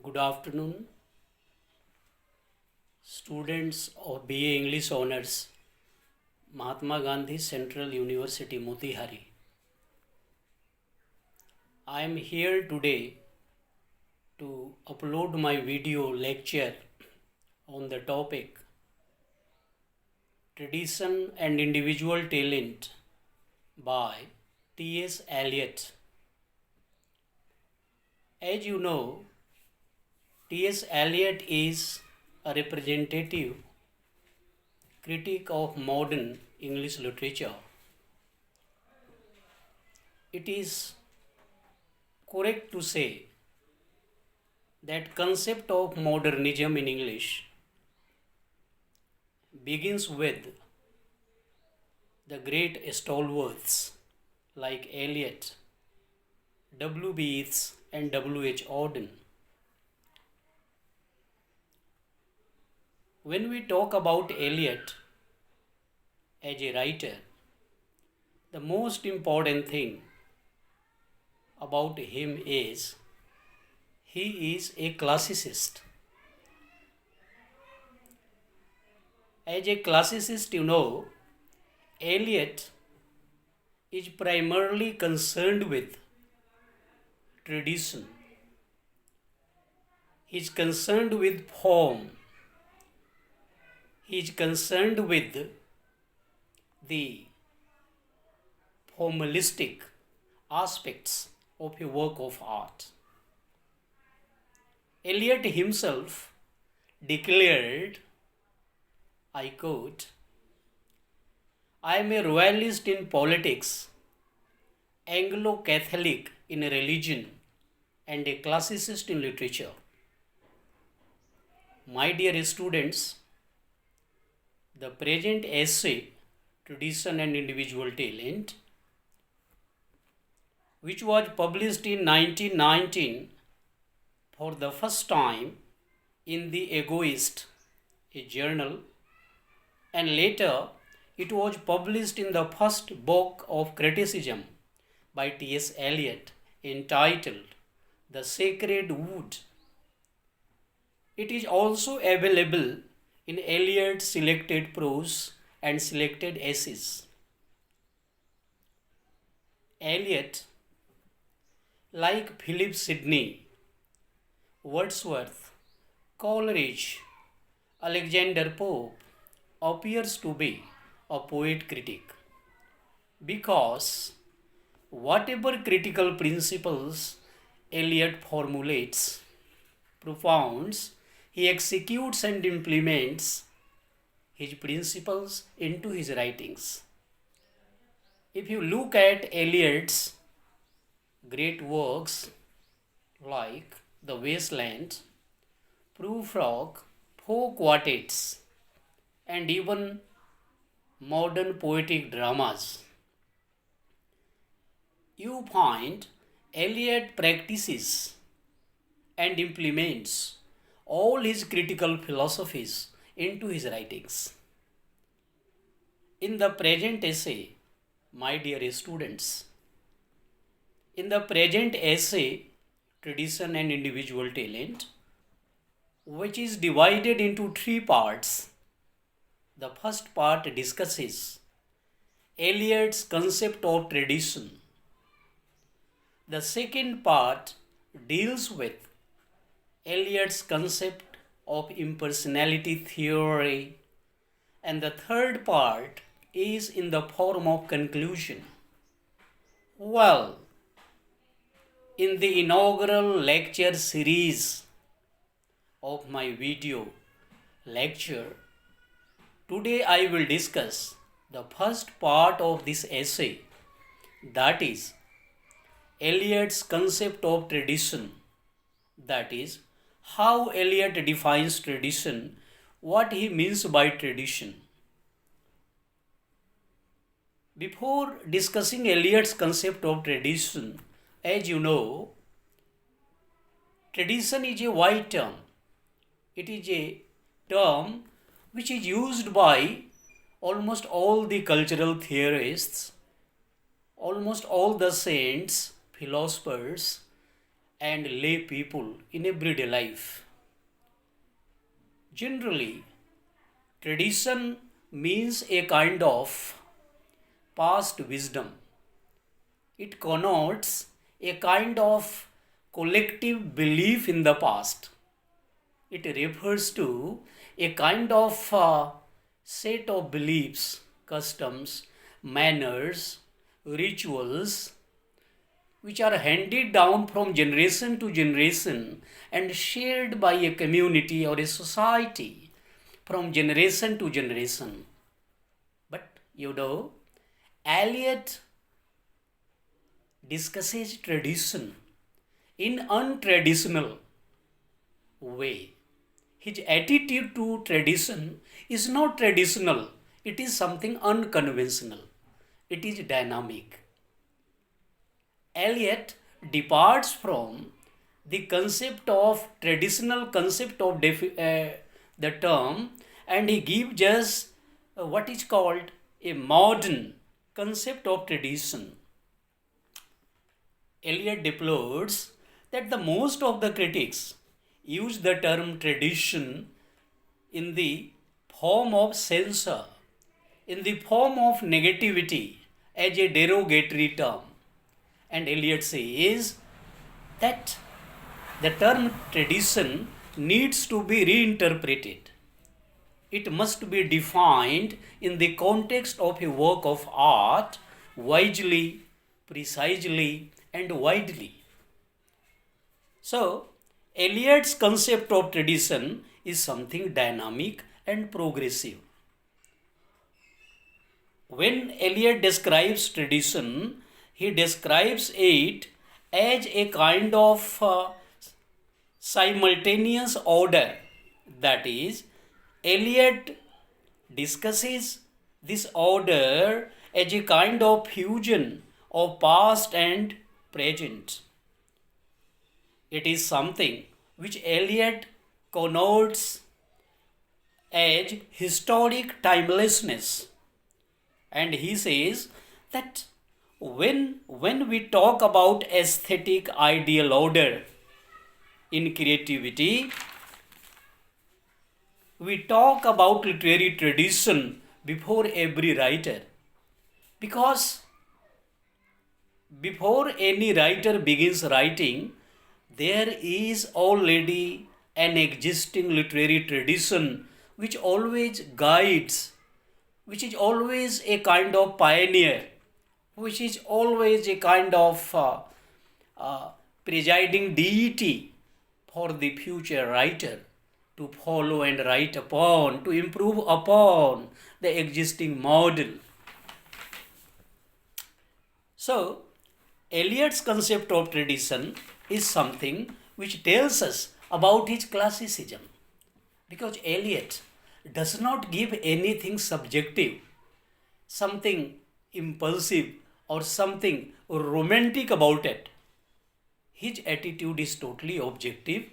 Good afternoon, students of BA English Honors, Mahatma Gandhi Central University, Motihari. I am here today to upload my video lecture on the topic Tradition and Individual Talent by T.S. Eliot. As you know, T.S. Eliot is a representative critic of modern English literature. It is correct to say that concept of modernism in English begins with the great stalwarts like Eliot, W.B. Yeats and W.H. Auden. When we talk about Eliot as a writer, the most important thing about him is he is a classicist. As a classicist, Eliot is primarily concerned with tradition. He is concerned with form. He is concerned with the formalistic aspects of a work of art. Eliot himself declared, I quote, "I am a royalist in politics, Anglo-Catholic in religion, and a classicist in literature." My dear students, the present essay, Tradition and Individual Talent, which was published in 1919 for the first time in The Egoist, a journal, and later it was published in the first book of criticism by T.S. Eliot entitled The Sacred Wood. It is also available in Eliot's selected prose and selected essays. Eliot, like Philip Sidney, Wordsworth, Coleridge, Alexander Pope, appears to be a poet critic because whatever critical principles Eliot formulates, propounds, he executes and implements his principles into his writings. If you look at Eliot's great works like The Wasteland, Prufrock, Four Quartets, and even modern poetic dramas, you find Eliot practices and implements all his critical philosophies into his writings. In the present essay, my dear students, in the present essay, Tradition and Individual Talent, which is divided into three parts, the first part discusses Eliot's concept of tradition. The second part deals with Eliot's concept of impersonality theory, and the third part is in the form of conclusion. Well, in the inaugural lecture series of my video lecture, today I will discuss the first part of this essay, that is Eliot's concept of tradition, that is how Eliot defines tradition, what he means by tradition. Before discussing Eliot's concept of tradition, as you know, tradition is a wide term. It is a term which is used by almost all the cultural theorists, almost all the saints, philosophers, and lay people in everyday life. Generally, tradition means a kind of past wisdom. It connotes a kind of collective belief in the past. It refers to a kind of set of beliefs, customs, manners, rituals, which are handed down from generation to generation and shared by a community or a society from generation to generation. But Eliot discusses tradition in untraditional way. His attitude to tradition is not traditional, it is something unconventional, it is dynamic. Eliot departs from the concept of traditional concept of the term, and he gives us what is called a modern concept of tradition. Eliot deplores that the most of the critics use the term tradition in the form of censor, in the form of negativity, as a derogatory term. And Eliot says that the term tradition needs to be reinterpreted. It must be defined in the context of a work of art wisely, precisely, and widely. So, Eliot's concept of tradition is something dynamic and progressive. When Eliot describes tradition, he describes it as a kind of simultaneous order. That is, Eliot discusses this order as a kind of fusion of past and present. It is something which Eliot connotes as historic timelessness. And he says that when we talk about aesthetic ideal order in creativity, we talk about literary tradition before every writer. Because before any writer begins writing, there is already an existing literary tradition which always guides, which is always a kind of pioneer, which is always a kind of presiding deity for the future writer to follow and write upon, to improve upon the existing model. So, Eliot's concept of tradition is something which tells us about his classicism, because Eliot does not give anything subjective, something impulsive or something romantic about it. His attitude is totally objective.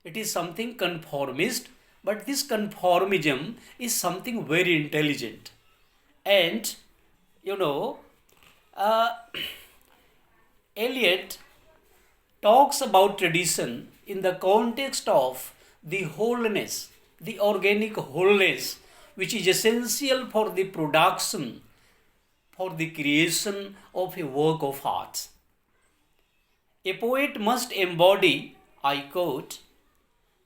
It is something conformist, but this conformism is something very intelligent. And Eliot talks about tradition in the context of the wholeness, the organic wholeness, which is essential for the production, for the creation of a work of art. A poet must embody, I quote,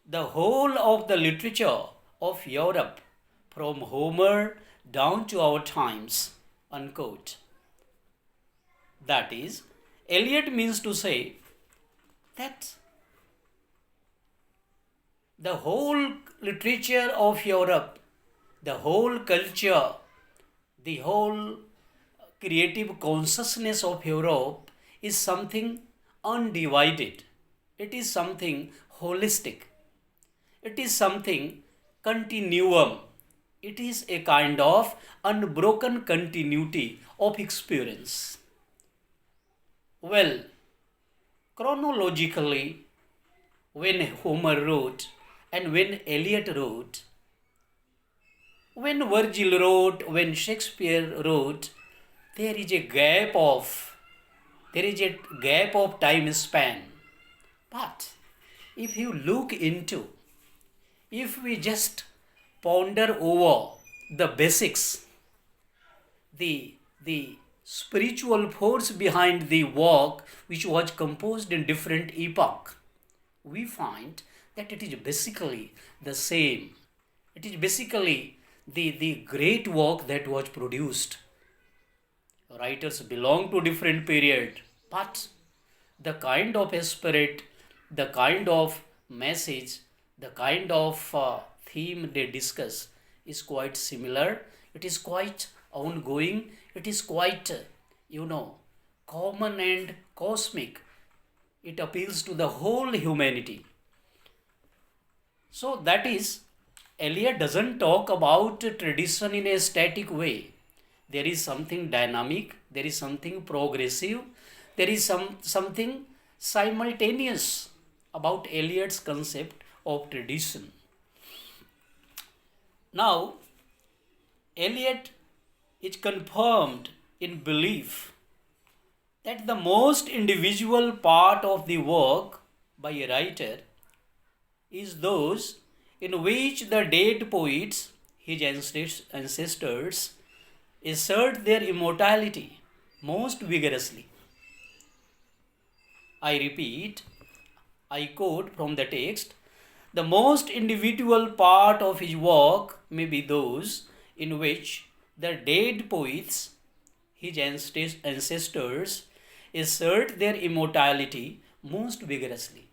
the whole of the literature of Europe from Homer down to our times, unquote. That is, Eliot means to say that the whole literature of Europe, the whole culture, the whole creative consciousness of Europe is something undivided. It is something holistic. It is something continuum. It is a kind of unbroken continuity of experience. Well, chronologically, when Homer wrote and when Eliot wrote, when Virgil wrote, when Shakespeare wrote, there is a gap of time span. But if you look into, if we just ponder over the basics, the spiritual force behind the work which was composed in different epoch, we find that it is basically the same. It is basically the great work that was produced. Writers belong to different period, but the kind of spirit, the kind of message, the kind of theme they discuss is quite similar. It is quite ongoing. It is quite, common and cosmic. It appeals to the whole humanity. So that is, Eliot doesn't talk about tradition in a static way. There is something dynamic, there is something progressive, there is something simultaneous about Eliot's concept of tradition. Now, Eliot is confirmed in belief that the most individual part of the work by a writer is those in which the dead poets, his ancestors, assert their immortality most vigorously. I repeat, I quote from the text, the most individual part of his work may be those in which the dead poets, his ancestors, assert their immortality most vigorously.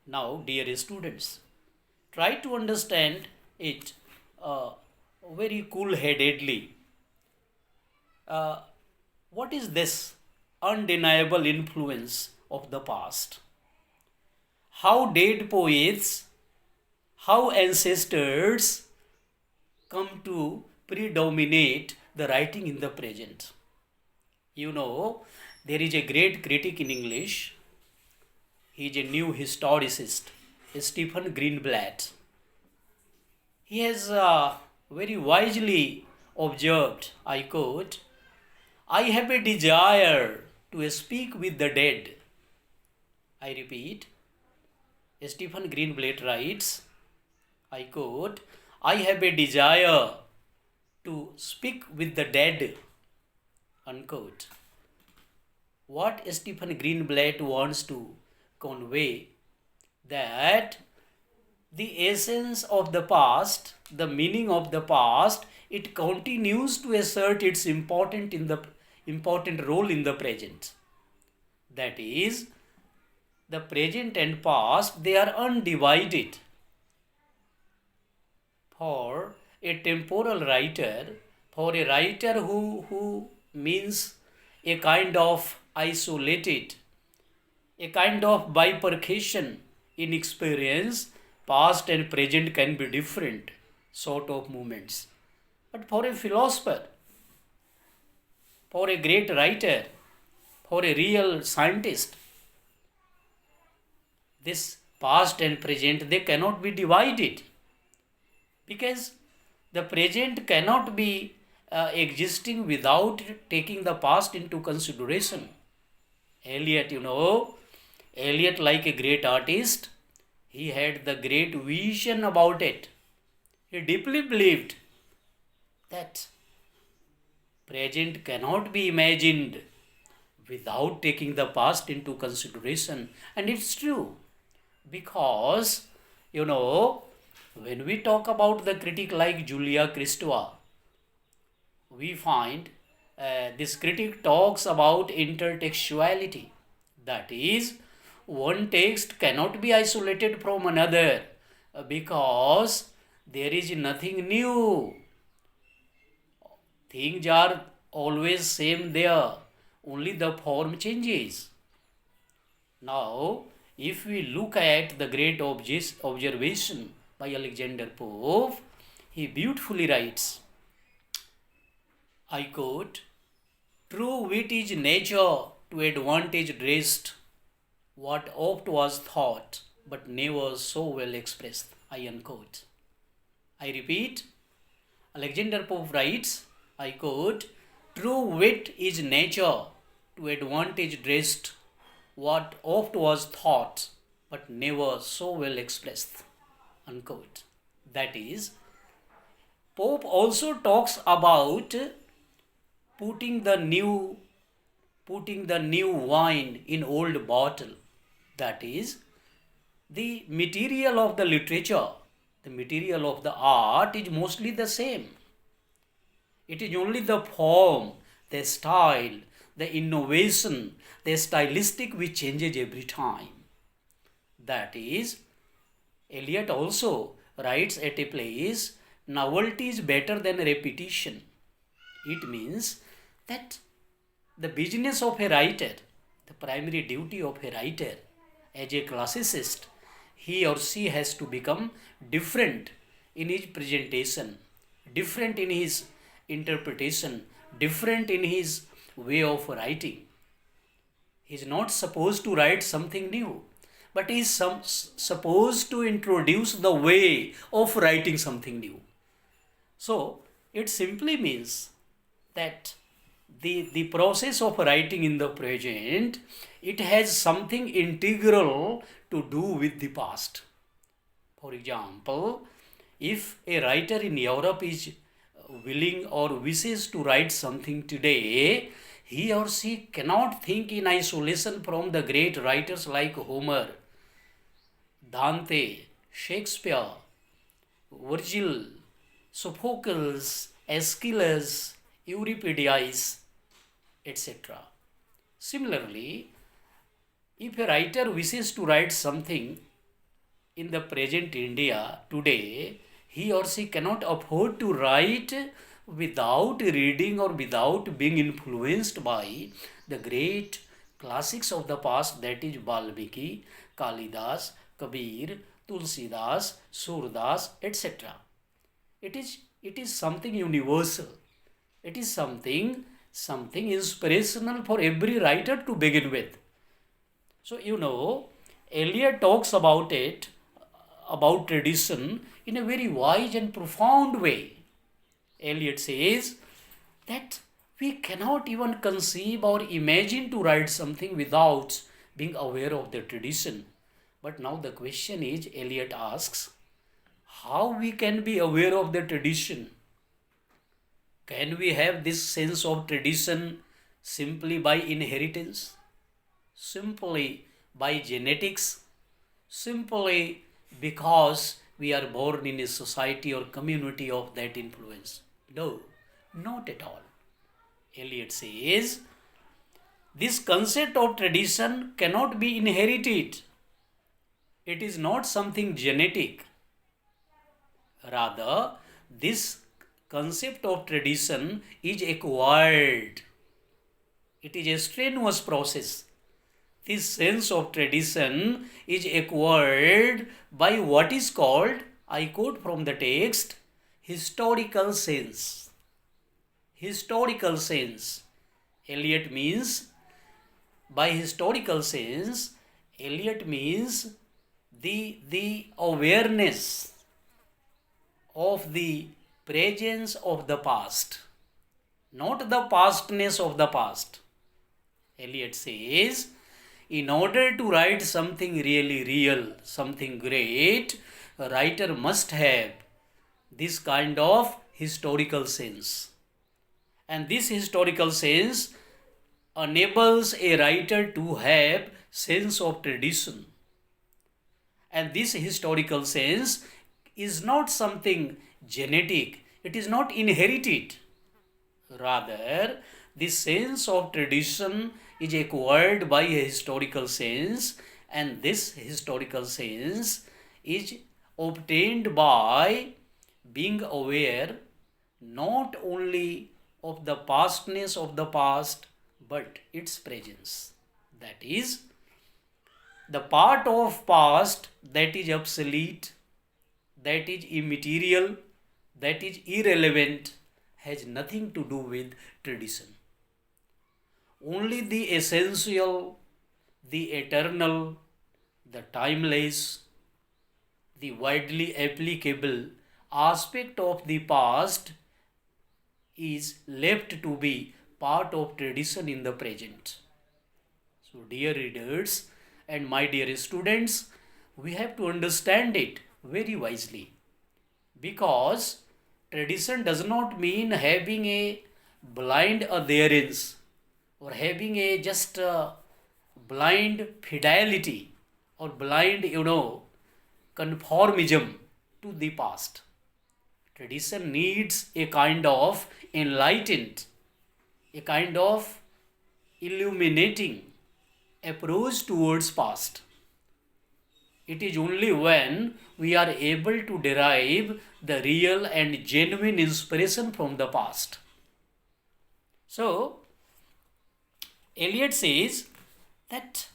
Now, dear students, try to understand it very cool-headedly. What is this undeniable influence of the past? How dead poets, how ancestors come to predominate the writing in the present? There is a great critic in English. He is a new historicist, Stephen Greenblatt. He has very wisely observed, I quote, I have a desire to speak with the dead. I repeat, Stephen Greenblatt writes, I quote, I have a desire to speak with the dead, unquote. What Stephen Greenblatt wants to convey that the essence of the past, the meaning of the past, it continues to assert its important role in the present. That is, the present and past, they are undivided. For a temporal writer, for a writer who means a kind of isolated, a kind of bifurcation in experience, past and present can be different sort of movements. But for a philosopher, for a great writer, for a real scientist, this past and present, they cannot be divided, because the present cannot be existing without taking the past into consideration. Eliot, Eliot, like a great artist, he had the great vision about it. He deeply believed that present cannot be imagined without taking the past into consideration. And it's true, because, when we talk about the critic like Julia Kristeva, we find this critic talks about intertextuality. That is, one text cannot be isolated from another because there is nothing new. Things are always same there, only the form changes. Now, if we look at the great observation by Alexander Pope, he beautifully writes, I quote, true wit is nature to advantage dressed, what oft was thought, but never so well expressed, I unquote. I repeat, Alexander Pope writes, I quote, true wit is nature to advantage dressed, what oft was thought but never so well expressed. Unquote. That is, Pope also talks about putting the new putting the new wine in old bottle. That is, the material of the literature, the material of the art is mostly the same. It is only the form, the style, the innovation, the stylistic which changes every time. That is, Eliot also writes at a place, novelty is better than repetition. It means that the business of a writer, the primary duty of a writer as a classicist, he or she has to become different in his presentation, different in his interpretation, different in his way of writing. He is not supposed to write something new, but he is supposed to introduce the way of writing something new. So it simply means that the process of writing in the present, it has something integral to do with the past. For example, if a writer in Europe is willing or wishes to write something today, he or she cannot think in isolation from the great writers like Homer, Dante, Shakespeare, Virgil, Sophocles, Aeschylus, Euripides, etc. Similarly, if a writer wishes to write something in the present India today, he or she cannot afford to write without reading or without being influenced by the great classics of the past, that is Valmiki, Kalidas, Kabir, Tulsidas, Surdas, etc. It is something universal. It is something inspirational for every writer to begin with. So Eliot talks about it, about tradition, in a very wise and profound way. Eliot says that we cannot even conceive or imagine to write something without being aware of the tradition. But now the question is, Eliot asks, how we can be aware of the tradition? Can we have this sense of tradition simply by inheritance? Simply by genetics? Simply because we are born in a society or community of that influence? No, not at all. Eliot says, this concept of tradition cannot be inherited. It is not something genetic. Rather, this concept of tradition is acquired. It is a strenuous process. This sense of tradition is acquired by what is called, I quote from the text, historical sense. Historical sense. Eliot means, by historical sense, Eliot means the awareness of the presence of the past, not the pastness of the past. Eliot says, in order to write something really real, something great, a writer must have this kind of historical sense. And this historical sense enables a writer to have sense of tradition. And this historical sense is not something genetic, it is not inherited. Rather, this sense of tradition is acquired by a historical sense, and this historical sense is obtained by being aware not only of the pastness of the past, but its presence. That is, the part of past that is obsolete, that is immaterial, that is irrelevant, has nothing to do with tradition. Only the essential, the eternal, the timeless, the widely applicable aspect of the past is left to be part of tradition in the present. So, dear readers and my dear students, we have to understand it very wisely, because tradition does not mean having a blind adherence or having a just blind fidelity or blind, conformism to the past. Tradition needs a kind of enlightened, a kind of illuminating approach towards past. It is only when we are able to derive the real and genuine inspiration from the past. So, Eliot says that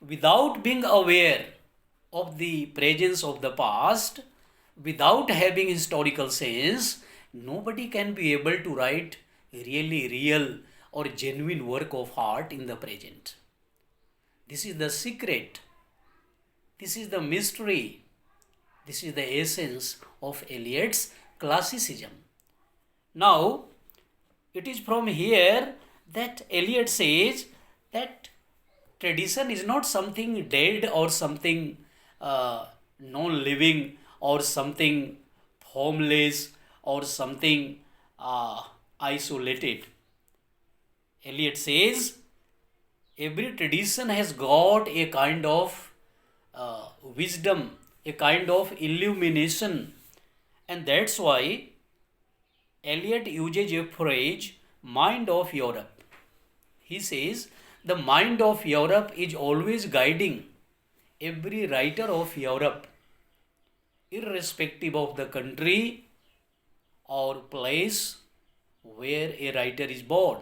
without being aware of the presence of the past, without having historical sense, nobody can be able to write really real or genuine work of art in the present. This is the secret. This is the mystery. This is the essence of Eliot's classicism. Now, it is from here that Eliot says that tradition is not something dead or something non-living or something formless or something isolated. Eliot says every tradition has got a kind of wisdom, a kind of illumination, and that's why Eliot uses a phrase, mind of Europe. He says the mind of Europe is always guiding every writer of Europe, irrespective of the country or place where a writer is born.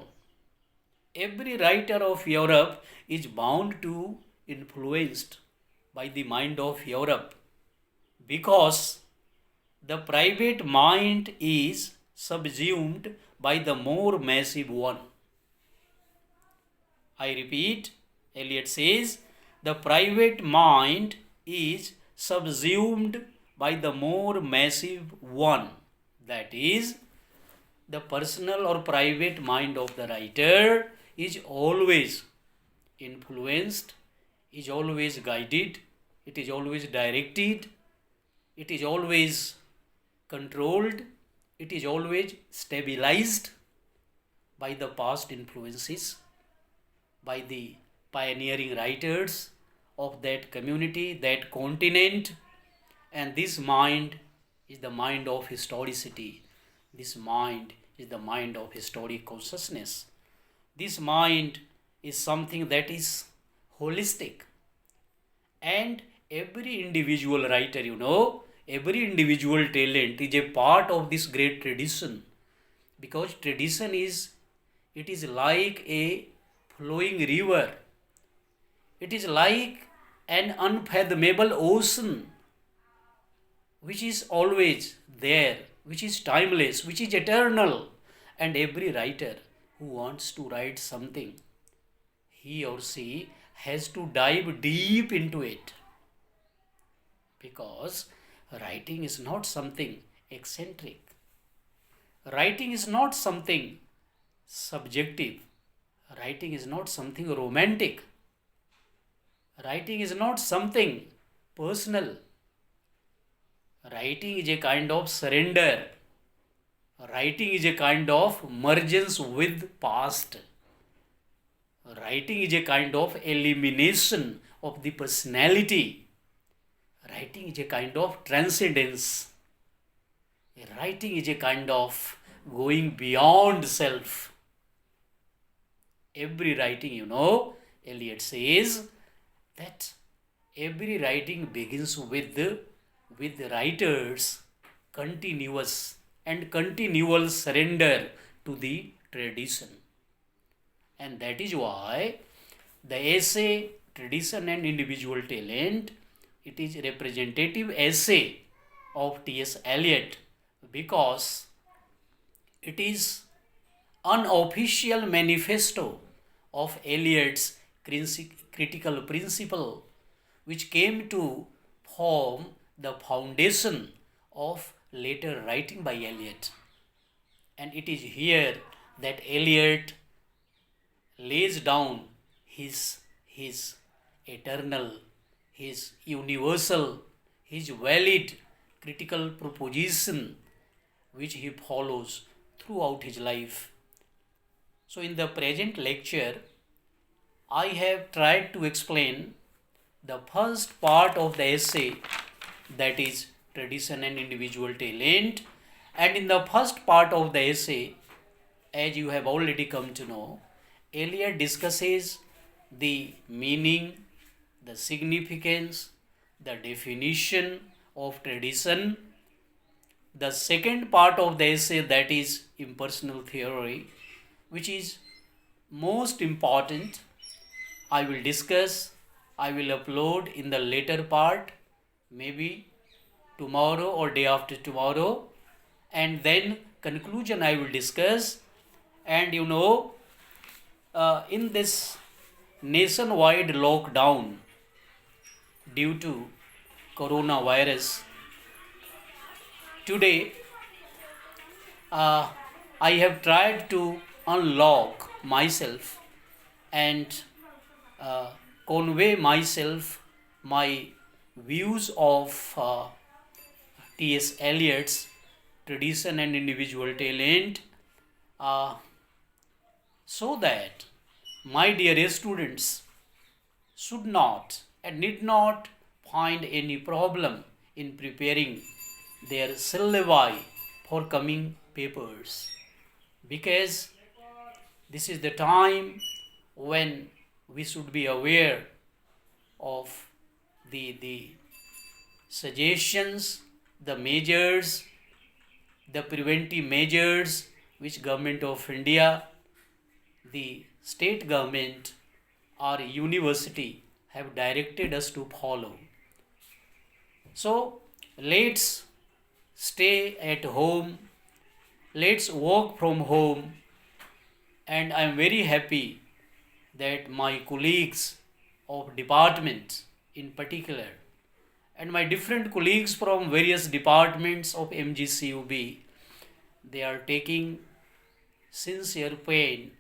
Every writer of Europe is bound to influenced by the mind of Europe, because the private mind is subsumed by the more massive one. I repeat, Eliot says the private mind is subsumed by the more massive one, that is, the personal or private mind of the writer is always influenced, is always guided, it is always directed, it is always controlled, it is always stabilized by the past influences, by the pioneering writers of that community, that continent, and this mind is the mind of historicity. This mind is the mind of historic consciousness. This mind is something that is holistic, and every individual writer, every individual talent is a part of this great tradition, because tradition is, it is like a flowing river, it is like an unfathomable ocean which is always there, which is timeless, which is eternal, and every writer who wants to write something, he or she has to dive deep into it, because writing is not something eccentric. Writing is not something subjective. Writing is not something romantic. Writing is not something personal. Writing is a kind of surrender. Writing is a kind of mergence with past. Writing is a kind of elimination of the personality. Writing is a kind of transcendence. Writing is a kind of going beyond self. Every writing, Eliot says that every writing begins with the writer's continuous and continual surrender to the tradition. And that is why the essay, Tradition and Individual Talent, it is a representative essay of T.S. Eliot, because it is unofficial manifesto of Eliot's critical principle, which came to form the foundation of later writing by Eliot. And it is here that Eliot lays down his his eternal, his universal, his valid critical proposition which he follows throughout his life. So, in the present lecture, I have tried to explain the first part of the essay, that is tradition and individual talent. And in the first part of the essay, as you have already come to know, Eliot discusses the meaning, the significance, the definition of tradition. The second part of the essay, that is impersonal theory, which is most important, I will discuss, I will upload in the later part, maybe tomorrow or day after tomorrow, and then conclusion I will discuss. And in this nationwide lockdown due to coronavirus, today I have tried to unlock myself and convey myself my views of T.S. Eliot's tradition and individual talent, so that my dear students should not and need not find any problem in preparing their syllabi for coming papers, because this is the time when we should be aware of the suggestions, the measures, the preventive measures which Government of India, the state government or university have directed us to follow. So let's stay at home, let's work from home, and I am very happy that my colleagues of departments in particular and my different colleagues from various departments of MGCUB, they are taking sincere pain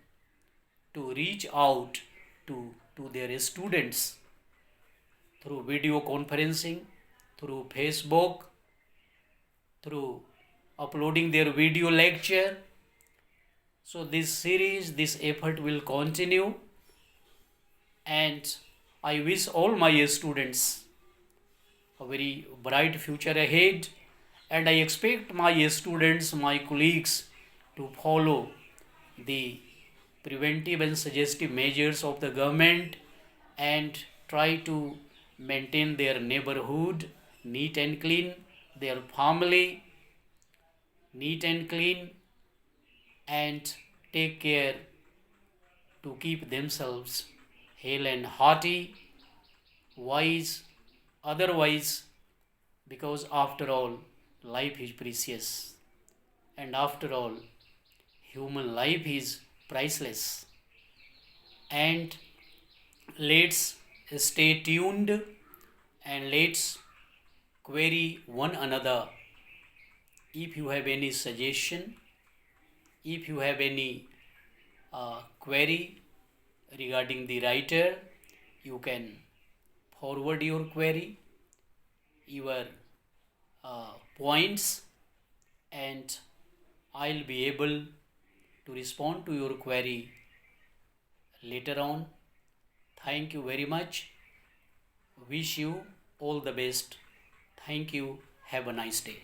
to reach out to their students through video conferencing, through Facebook, through uploading their video lecture. So this series, this effort will continue, and I wish all my students a very bright future ahead, and I expect my students, my colleagues to follow the preventive and suggestive measures of the government and try to maintain their neighborhood neat and clean, their family neat and clean, and take care to keep themselves hale and hearty, wise, otherwise, because after all, life is precious, and after all, human life is priceless. And let's stay tuned and let's query one another. If you have any suggestion, if you have any query regarding the writer, you can forward your query, your points, and I'll be able to respond to your query later on. Thank you very much. Wish you all the best. Thank you. Have a nice day.